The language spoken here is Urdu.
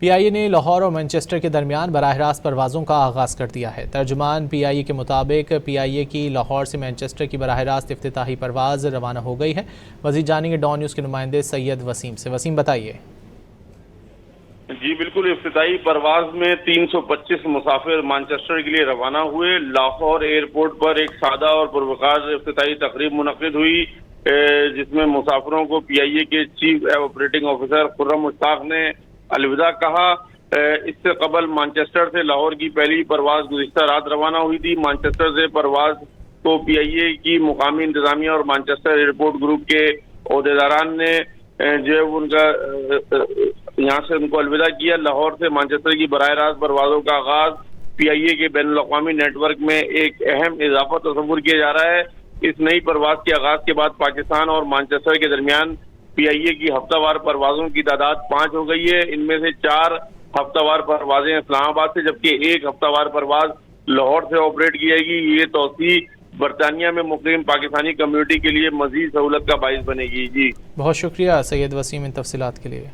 پی آئی اے نے لاہور اور مانچسٹر کے درمیان براہ راست پروازوں کا آغاز کر دیا ہے۔ ترجمان پی آئی اے کے مطابق پی آئی اے کی لاہور سے مانچسٹر کی براہ راست افتتاحی پرواز روانہ ہو گئی ہے۔ مزید جانیں گے ڈان نیوز کے نمائندے سید وسیم سے۔ وسیم بتائیے۔ جی بالکل، افتتاحی پرواز میں 325 مسافر مانچسٹر کے لیے روانہ ہوئے۔ لاہور ایئرپورٹ پر ایک سادہ اور پروقار افتتاحی تقریب منعقد ہوئی، جس میں مسافروں کو پی آئی اے کے چیف آپریٹنگ آفیسر خرم مشتاق نے الوداع کہا۔ اس سے قبل مانچسٹر سے لاہور کی پہلی پرواز گزشتہ رات روانہ ہوئی تھی۔ مانچسٹر سے پرواز کو پی آئی اے کی مقامی انتظامیہ اور مانچسٹر ایئرپورٹ گروپ کے عہدیداران نے ان کا یہاں سے ان کو الوداع کیا۔ لاہور سے مانچسٹر کی براہ راست پروازوں کا آغاز پی آئی اے کے بین الاقوامی نیٹ ورک میں ایک اہم اضافہ تصور کیا جا رہا ہے۔ اس نئی پرواز کے آغاز کے بعد پاکستان اور مانچسٹر کے درمیان پی آئی اے کی ہفتہ وار پروازوں کی تعداد 5 ہو گئی ہے۔ ان میں سے 4 ہفتہ وار پروازیں اسلام آباد سے، جبکہ 1 ہفتہ وار پرواز لاہور سے آپریٹ کی جائے گی۔ یہ توسیع برطانیہ میں مقیم پاکستانی کمیونٹی کے لیے مزید سہولت کا باعث بنے گی۔ جی بہت شکریہ سید وسیم ان تفصیلات کے لیے۔